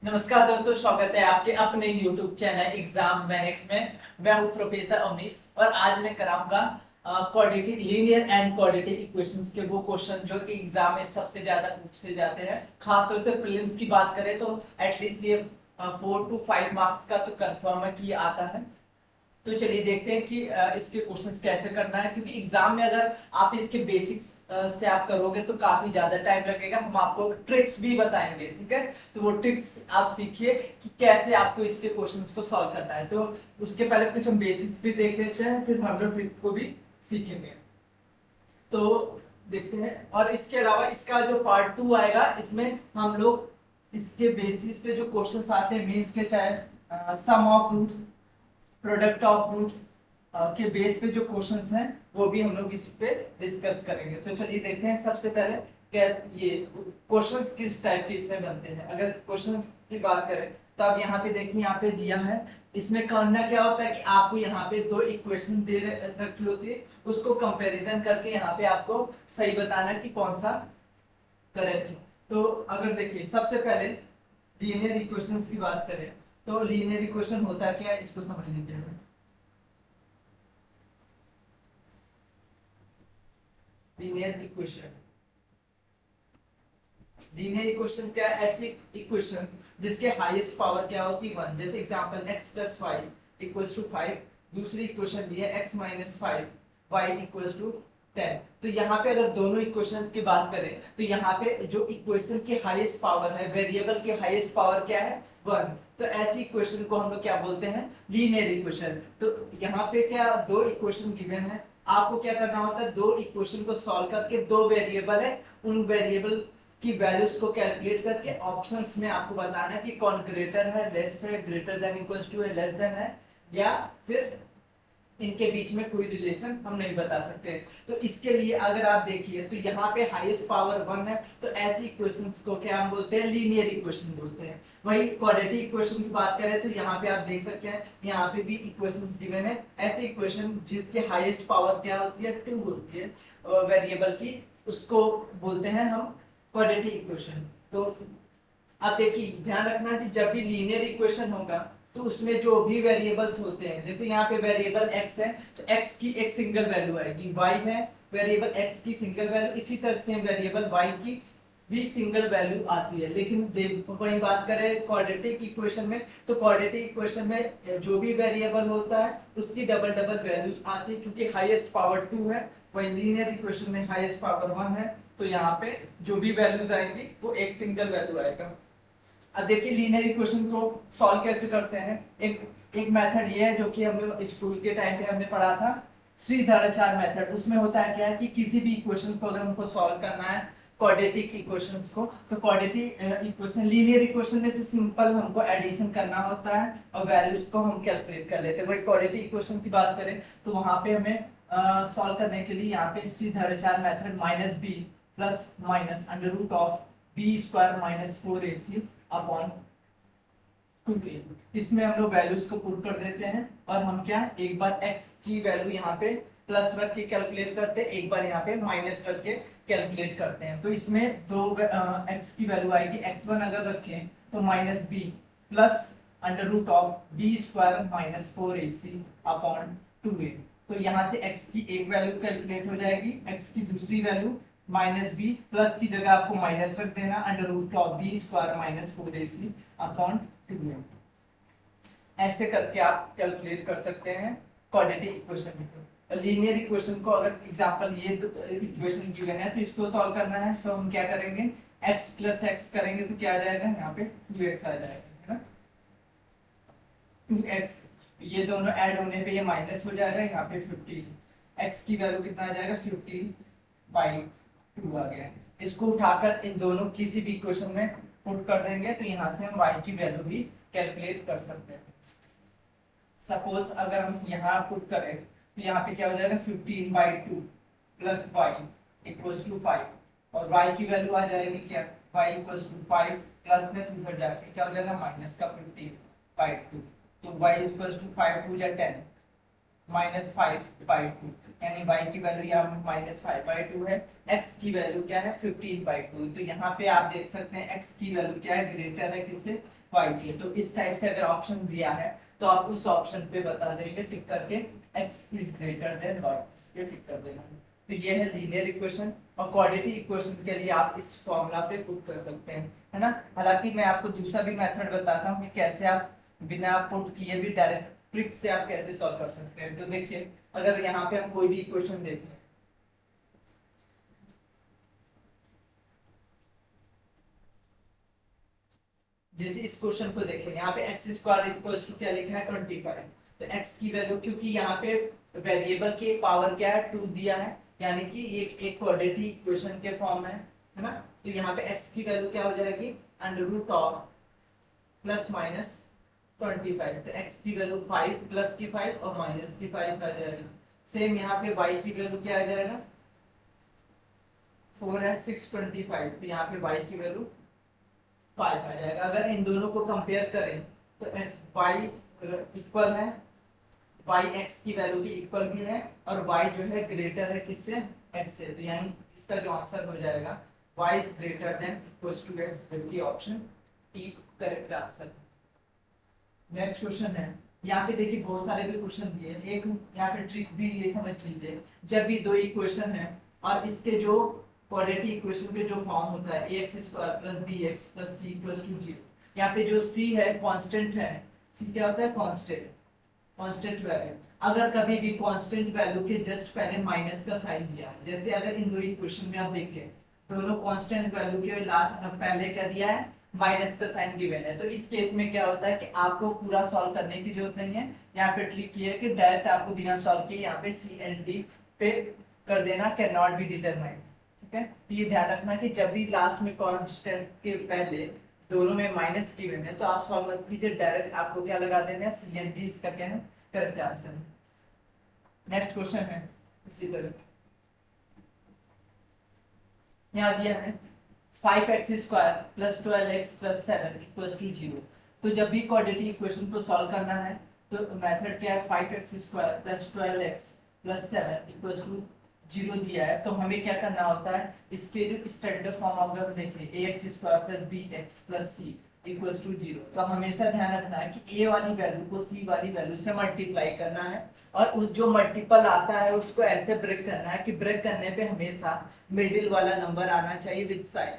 नमस्कार दोस्तों, स्वागत है आपके अपने YouTube चैनल एग्जाम मैनेक्स में। मैं हूं प्रोफेसर अवनीश और आज मैं कराऊंगा quadratic linear and quadratic equations के वो क्वेश्चन जो कि एग्जाम में सबसे ज्यादा पूछे जाते हैं। खासतौर से प्रीलिम्स की बात करें तो एटलीस्ट ये 4 to 5 मार्क्स का तो कंफर्म है कि ये आता है। तो चलिए देखते हैं कि इसके क्वेश्चंस कैसे करना है, क्योंकि एग्जाम में अगर आप इसके बेसिक्स से आप करोगे तो काफी ज्यादा टाइम लगेगा। हम आपको ट्रिक्स भी बताएंगे, ठीक है। तो वो ट्रिक्स आप सीखिए कि कैसे आपको इसके क्वेश्चंस को सॉल्व करना है। तो उसके पहले कुछ हम बेसिक्स भी देख लेते हैं, फिर हम लोग ट्रिक को भी सीखेंगे। तो देखते हैं। और इसके अलावा इसका जो पार्ट 2 आएगा, इसमें हम लोग इसके बेसिस पे जो क्वेश्चंस आते हैं मीन्स के, चाहे sum of roots, product of roots के बेस पे जो क्वेश्चंस हैं वो भी हम लोग इस पे डिस्कस करेंगे। तो चलिए देखते हैं। सबसे पहले कैसे ये क्वेश्चंस किस टाइप के इसमें बनते हैं। अगर क्वेश्चंस की बात करें तो आप यहाँ पे देखिए, यहाँ पे दिया है। इसमें करना क्या होता है कि आपको यहाँ पे दो इक्वेशन दे रखी होती है, उसको कंपैरिजन करके यहाँ पे आपको सही बताना कि कौन सा करेक्ट है। तो अगर देखिए सबसे पहले लीनियर इक्वेशंस की बात करें तो लीनियर इक्वेशन होता क्या है इसको समझ लीजिए। लीनियर इक्वेशन, लीनियर इक्वेशन क्या है? ऐसी इक्वेशन जिसके हाईएस्ट पावर क्या होती है 1। जैसे example x plus five equals to 5। दूसरी इक्वेशन दी है x minus five y equals to 10। तो यहाँ पे अगर दोनों इक्वेशन की बात करें तो यहाँ पे जो इक्वेशन की हाईएस्ट पावर है, वेरिएबल की हाईएस्ट पावर क्या है 1। तो ऐसी इक्वेशन को हम लोग क्या बोलते हैं? Linear equation. तो यहाँ पे क्या दो इक्वेशन गिवन है, आपको क्या करना होता है? दो इक्वेशन को सॉल्व करके, दो वेरिएबल है, उन वेरिएबल की वैल्यूज को कैलकुलेट करके ऑप्शंस में आपको बताना है कि कौन ग्रेटर है, लेस है, ग्रेटर देन इक्वल्स टू है, लेस देन है, या फिर इनके बीच में कोई रिलेशन हम नहीं बता सकते। तो इसके लिए अगर आप देखिए तो यहाँ पे हाईएस्ट पावर 1 है, तो ऐसी इक्वेशंस को क्या हम बोलते हैं? लीनियर इक्वेशन बोलते हैं। वही क्वाड्रेटिक इक्वेशन की बात करें तो यहाँ पे आप देख सकते हैं, यहाँ पे भी इक्वेशंस गिवन है। ऐसी इक्वेशन जिसके हाईएस्ट पावर क्या होती है? 2 होती है वेरिएबल की, उसको बोलते हैं हम क्वाड्रेटिक इक्वेशन। तो अब देखिए ध्यान रखना कि जब भी लीनियर इक्वेशन होगा तो उसमें जो भी वेरिएबल्स होते हैं, जैसे यहाँ पे वेरिएबल x है तो x की एक सिंगल वैल्यू आएगी, y है वेरिएबल x की सिंगल वैल्यू, इसी तरह से वेरिएबल y की भी सिंगल वैल्यू आती है। लेकिन जब वही बात करें क्वाड्रेटिक इक्वेशन में, तो क्वाड्रेटिक इक्वेशन में जो भी वेरिएबल होता है उसकी डबल डबल वैल्यूज आती है, क्योंकि हाईएस्ट पावर 2 है। वही लीनियर इक्वेशन में हाईएस्ट पावर 1 है, तो यहाँ पे जो भी वैल्यूज आएंगी वो एक सिंगल वैल्यू आएगा। अब देखिए लीनियर इक्वेशन को सॉल्व कैसे करते हैं। एक एक मेथड ये है जो कि हम स्कूल के टाइम पे हमने पढ़ा था, श्रीधराचार्य मेथड। उसमें होता है क्या है कि किसी भी इक्वेशन को अगर हमको सॉल्व करना है, क्वाड्रेटिक इक्वेशंस को, तो क्वाड्रेटिक इक्वेशन, लीनियर इक्वेशन में तो सिंपल हमको एडिशन करना होता है और वैल्यूज को हम कैलकुलेट कर लेते हैं। वही क्वाड्रेटिक इक्वेशन की बात करें तो वहां पे हमें सॉल्व करने के लिए यहाँ पे Shridharacharya method minus b plus minus under root of b square minus 4ac upon 2a, इसमें हम लोग वैल्यूज को पुट कर देते हैं और हम क्या, एक बार x की वैल्यू यहाँ पे प्लस रख के कैलकुलेट करते हैं, एक बार यहाँ पे माइनस रख के कैलकुलेट करते हैं। तो इसमें दो x की वैल्यू आएगी, x1 अगर रखें तो minus b plus under root of b square minus 4ac upon 2a। तो यहाँ से x की एक वैल्यू कैलकुलेट हो जाएगी, x की दूसरी वैल्यू माइनस बी, प्लस की जगह आपको माइनस रख देना, under root of b square minus 4ac upon 2a। ऐसे करके आप कैलकुलेट कर सकते हैं क्वाड्रेटिक इक्वेशन को। लीनियर इक्वेशन को अगर एग्जांपल ये इक्वेशन गिवन है तो इसको सॉल्व करना है, तो हम क्या करेंगे? x प्लस एक्स करेंगे तो क्या आ जाएगा? यहाँ पे 2x आ जाएगा, है ना। 2x, ये दोनों ऐड होने पे ये माइनस हो जाएगा, यहाँ पे 15, x की वैल्यू कितना आ जाएगा? 15/2 आ गया। इसको उठाकर इन दोनों किसी भी इक्वेशन में पुट कर देंगे तो यहाँ से हम y की वैल्यू भी कैलकुलेट कर सकते हैं। सपोज अगर हम यहाँ पुट करें तो यहाँ पे क्या हो जाएगा? 15/2 प्लस वाई इक्वल्स टू 5, और y की वैल्यू आ जाएगी क्या? y इक्वल्स टू 5 प्लस में 2 उधर जाके क्या हो जाएगा? माइनस का 15/2। तो y इक्वल्स टू 5 2 या 10 माइनस 5/2। यानी y की वैल्यू यहाँ -5/2 है, x की वैल्यू क्या है 15/2। तो यहाँ पे आप देख सकते हैं x की वैल्यू क्या है, ग्रेटर है किससे, y से। तो इस टाइप से अगर ऑप्शन दिया है तो आप उस ऑप्शन पे बता देंगे टिक करके x is greater then y, इस पे टिक कर देना। तो ये है लीनियर इक्वेशन। और क्वाड्रेटिक इक्वेशन के लिए आप इस फॉर्मूला पे पुट कर सकते हैं, है ना। हालांकि मैं आपको दूसरा भी मेथड बताता हूँ कि कैसे आप बिना पुट किए भी डायरेक्ट ट्रिक से आप कैसे सॉल्व कर सकते हैं। तो देखिए, अगर यहाँ पे हम कोई भी इक्वेशन देखें, जैसे इस क्वेश्चन को देखें, यहाँ पे एक्स स्क्वायर इक्वल्स टू क्या लिखा है 25। तो एक्स की वैल्यू, क्योंकि यहाँ पे वेरिएबल की पावर क्या है 2 दिया है, यानी कि ये एक क्वाड्रेटिक इक्वेशन के फॉर्म है ना। तो यहाँ पे एक्स की वैल्यू क्या हो जाएगी, under root of plus minus 25। तो एक्स की वैल्यू 5 प्लस की 5 और माइनस की 5 आ जाएगी। सेम यहाँ पे वाई की वैल्यू क्या आ जाएगा, 4 है 625। तो यहाँ पे y की वैल्यू 5 आ जाएगा। अगर इन दोनों को कंपेयर करें तो y इक्वल है, y x की वैल्यू भी इक्वल भी है, और y जो है ग्रेटर है किससे, x से। तो यानी इसका जो आंसर हो जाएगा y is greater than equals to x, जबकि ऑप्शन टी करेक्ट आंसर है। नेक्स्ट क्वेश्चन है, यहाँ पे देखिए बहुत सारे भी क्वेश्चन दिए। एक यहाँ पे ट्रिक भी ये समझ लीजिए, जब भी दो इक्वेशन है और इसके जो क्वाड्रेटिक इक्वेशन के जो फॉर्म होता है ax² + bx + c = 0, यहाँ पे जो c है कांस्टेंट है। c क्या होता है, कांस्टेंट, कांस्टेंट वैल्यू। अगर कभी भी कांस्टेंट वैल्यू के जस्ट पहले माइनस का साइन दिया है, जैसे अगर इन दो इक्वेशन में आप देखें, दोनों कांस्टेंट वैल्यू के लास्ट पहले क्या दिया है, माइनस का साइन गिवन है। तो इस केस में क्या होता है कि आपको पूरा सॉल्व करने की जरूरत नहीं है। यहाँ पे ट्रिक ये है कि डायरेक्ट आपको बिना सॉल्व किए यहाँ पे सी एंड डी पे कर देना, कैन नॉट बी डिटरमाइंड। ठीक है, तो ये ध्यान रखना कि जब भी लास्ट में कांस्टेंट के पहले दोनों में माइनस गिवन है तो आप सॉल्व मत कीजिए, डायरेक्ट आपको क्या लगा देना है, सी एंड डी, इसका क्या है करेक्ट आंसर। नेक्स्ट क्वेश्चन है इसी तरह, यहाँ दिया है 5x² + 12x + 7 = 0। तो जब भी क्वाड्रेटिक इक्वेशन को सॉल्व करना है तो मेथड क्या है, 5x² + 12x + 7 = 0 दिया है। तो हमें क्या करना होता है, इसके जो स्टैंडर्ड फॉर्म अगर देखें ax² + bx + c = 0, तो हमेशा ध्यान रखना है कि a वाली वैल्यू को c वाली वैल्यू से मल्टीप्लाई करना है, और उस जो मल्टीपल आता है उसको ऐसे ब्रेक करना है कि ब्रेक करने पे हमेशा मिडिल वाला नंबर आना चाहिए विद साइन।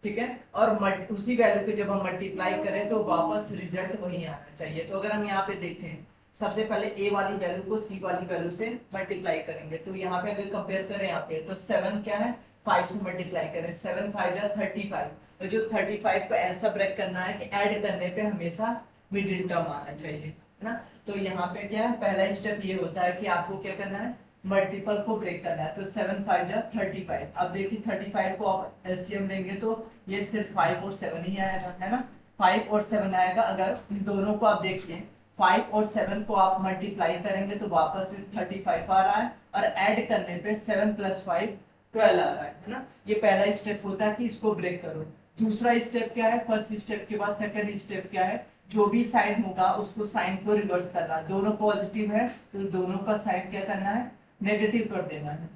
ठीक है, और उसी वैल्यू को जब हम मल्टीप्लाई करें तो वापस रिजल्ट वही आना चाहिए। तो अगर हम यहाँ पे देखें, सबसे पहले a वाली वैल्यू को c वाली वैल्यू से मल्टीप्लाई करेंगे। तो यहाँ पे अगर कंपेयर करें यहाँ पे, तो 7 क्या है 5 से मल्टीप्लाई करें, 7 5 या 35। तो जो 35 को ऐसा ब्रेक करना है कि ऐड करने पे हमेशा मिडिल टर्म आना चाहिए, है ना। तो यहाँ पे क्या है, पहला स्टेप ये होता है कि आपको क्या करना है, मल्टीपल को ब्रेक करना है। तो 7 5 या 35। अब देखिए 35 को आप एलसीएम लेंगे तो ये सिर्फ 5 और 7 ही आएगा, है ना, 5 और 7 आएगा। अगर इन दोनों को आप देखिए 5 और 7 को आप मल्टीप्लाई करेंगे तो वापस से 35 आ रहा है, और ऐड करने पे 7 + 5 12 आ रहा है ना। ये पहला स्टेप होता है कि इसको ब्रेक करो। दूसरा स्टेप क्या है, फर्स्ट स्टेप के बाद सेकंड स्टेप क्या है, जो भी साइन होगा उसको साइन को रिवर्स करना। दोनों पॉजिटिव है तो दोनों का साइन क्या करना है, नेगेटिव कर देना है।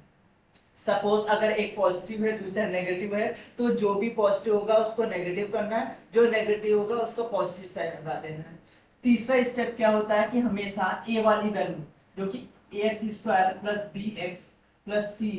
सपोज अगर एक पॉजिटिव है दूसरा नेगेटिव है, तो जो भी पॉजिटिव होगा उसको नेगेटिव करना है, जो नेगेटिव होगा उसको पॉजिटिव साइन लगा देना है। तीसरा स्टेप क्या होता है कि हमेशा a वाली वैल्यू जो कि ax² + bx + c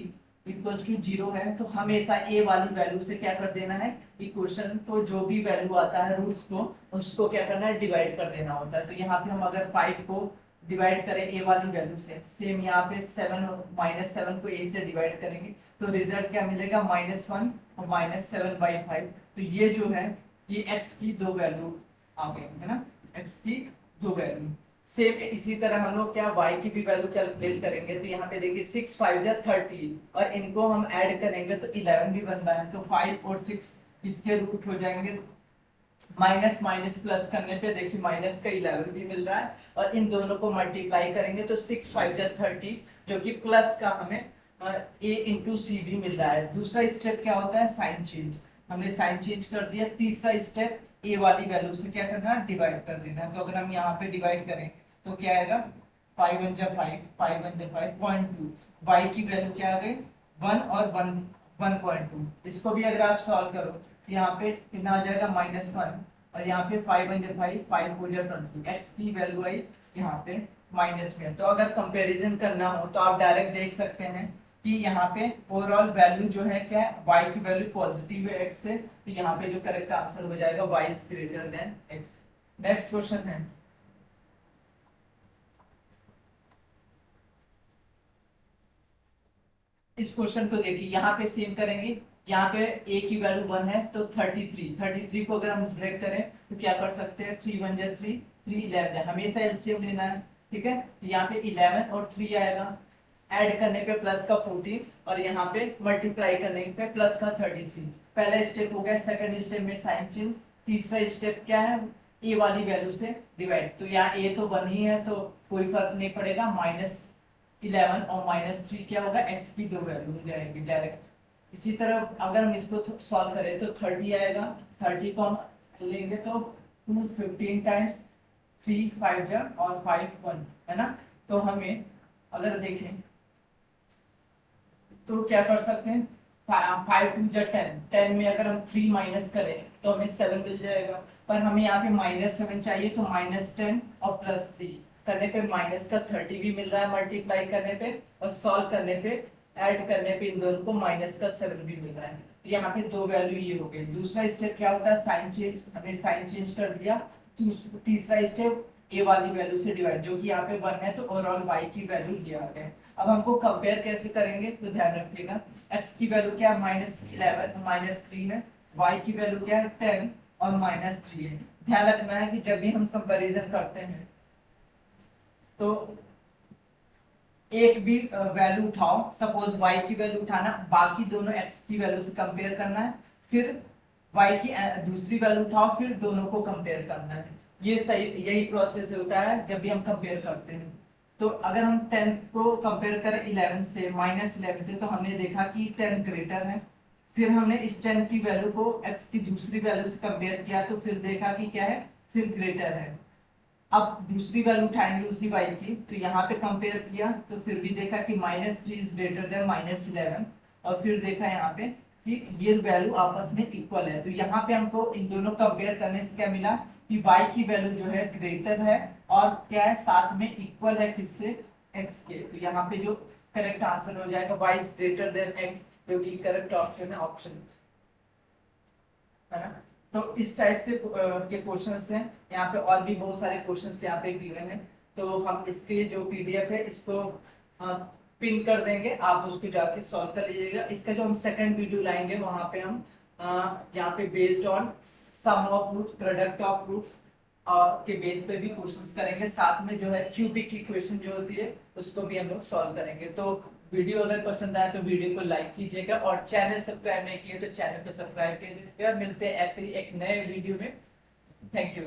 = 0 है, तो हमेशा a वाली वैल्यू से क्या कर देना है, इक्वेशन को जो भी वैल्यू आता है रूट्स को उसको क्या करना है, डिवाइड कर देना होता है। तो यहाँ पे हम अगर 5 को डिवाइड करें a वाली वैल्यू से, सेम यहाँ पे 7 -7 को a से डिवाइड करेंगे तो रिजल्ट क्या मिलेगा, -1 और -7/5। तो ये जो है ये x की दो वैल्यू आ गई है ना, x की दो वैल्यू। सेम इसी तरह हम लोग क्या y की भी वैल्यू कैलकुलेट करेंगे। तो यहाँ पे देखिए 6 5 या 30, और इनको हम ऐड करेंगे तो 11 भी बनता है। तो 5 और 6 इसके रूट हो जाएंगे, माइनस माइनस प्लस करने पे देखिए माइनस का 11 भी मिल रहा है, और इन दोनों को मल्टीप्लाई करेंगे तो 6 5 या 30, जो कि प्लस का हमें a × c भी मिल रहा है। दूसरा स्टेप क्या होता है, साइन चेंज। हमने साइन चेंज कर दिया। तीसरा स्टेप a वाली वैल्यू से क्या करना है, डिवाइड कर देना है। तो अगर हम यहाँ पे डिवाइड करें तो क्या आएगा, 5 1 जा 5 5 1 जा 5 0.2। y की वैल्यू क्या आ गई 1 और 1.2। इसको भी अगर आप सॉल्व करो तो यहाँ पे कितना आ जाएगा -1 और यहाँ पे 5 वन जा 5 5 4 जा 20। x की वैल्यू आई यहाँ पे माइनस में। तो अगर कंपैरिजन करना हो तो आप डायरेक्ट देख सकते हैं कि यहाँ पे ओवरऑल वैल्यू जो है क्या है, y की वैल्यू पॉजिटिव है x से, तो यहाँ पे जो करेक्ट आंसर हो जाएगा y is greater then x। Next question है, इस क्वेश्चन को देखिए, यहाँ पे सेम करेंगे। यहाँ पे a की वैल्यू 1 है तो 33 को अगर हम ब्रेक करें तो क्या कर सकते हैं, 3 1 जा 3 3 11, हमेशा एलसीएम लेना है, ठीक है। तो यहाँ पे 11 और 3 आएगा, ऐड करने पे प्लस का 14 और यहाँ पे मल्टीप्लाई करने पे प्लस का 33। पहला स्टेप हो गया। सेकंड स्टेप में साइन चेंज। तीसरा स्टेप क्या है, ए वाली वैल्यू से डिवाइड। तो यहाँ ए तो 1 ही है तो कोई फर्क नहीं पड़ेगा, -11 और -3 क्या होगा, x की दो वैल्यू हो जाएगी डायरेक्ट। इसी तरह अगर हम इसको सॉल्व करें तो 30 आएगा, 30 को हम लेंगे तो 2 15 टाइम्स 3 5 जा और 5 1 है ना। तो हमें अगर देखें तो क्या कर सकते हैं, 5 2 जा 10, 10 में अगर हम 3 माइनस करें तो हमें 7 मिल जाएगा। पर हमें यहाँ पे -7 चाहिए तो -10 और +3 करने पे माइनस का 30 भी मिल रहा है मल्टीप्लाई करने पे, और सॉल्व करने पे ऐड करने पे इन दोनों को माइनस का 7 भी मिल रहा है। तो यहाँ पे दो वैल्यू ये हो गई। दूसरा स्टेप क्या होता है, साइन चेंज, हमने साइन चेंज कर दिया। तीसरा स्टेप ए वाली वैल्यू से डिवाइड, जो कि यहाँ पे 1 है तो ओवरऑल y की वैल्यू ये आ गया। अब हमको कंपेयर कैसे करेंगे तो ध्यान रखिएगा, x की वैल्यू क्या है -11 -3 है, y की वैल्यू क्या है 10 और -3 है। ध्यान रखना है कि जब भी हम कंपैरिजन करते हैं तो एक भी वैल्यू उठाओ, सपोज y की वैल्यू उठाना, बाकी दोनों x की वैल्यू से कंपेयर करना है, फिर y की दूसरी वैल्यू उठाओ, फिर दोनों को कंपेयर करना है। ये सही, यही प्रोसेस होता है जब भी हम कंपेयर करते हैं। तो अगर हम 10 को कंपेयर करें 11 से, -11 से, तो हमने देखा कि 10 ग्रेटर है। फिर हमने इस 10 की वैल्यू को x की दूसरी वैल्यू से कंपेयर किया तो फिर देखा कि क्या है, फिर ग्रेटर है। अब दूसरी वैल्यू उठाएंगे उसी y की, तो यहाँ पे कंपेयर किया तो फिर भी देखा कि -3 इज ग्रेटर देन -11, और फिर देखा यहाँ पे कि ये वैल्यू आपस में इक्वल है। तो यहाँ पे हमको इन दोनों कंपेयर करने से क्या मिला कि y की वैल्यू जो है ग्रेटर है और क्या है, साथ में इक्वल है किससे, x के। तो यहाँ पे जो करेक्ट आंसर हो जाएगा y is greater then x, जो कि करेक्ट ऑप्शन है, ऑप्शन है ना। तो इस टाइप से के क्वेश्चंस हैं। यहाँ पे और भी बहुत सारे क्वेश्चंस यहाँ पे गिवन है, तो हम इसके जो पीडीएफ है इसको पिन कर देंगे, आप उसको जाके सॉल्व कर लीजिएगा। इसका जो हम सेकंड वीडियो लाएंगे वहां पे हम यहाँ पे based on sum of roots, product of roots के बेस पे भी क्वेश्चंस करेंगे, साथ में जो है क्यूबिक की क्वेश्चन जो होती है उसको भी हम लोग सॉल्व करेंगे। तो वीडियो अगर पसंद आए तो वीडियो को लाइक कीजिएगा, और चैनल सब्सक्राइब नहीं किए तो चैनल को सब्सक्राइब कीजिएगा। मिलते हैं ऐसे ही एक नए वीडियो में। Thank you.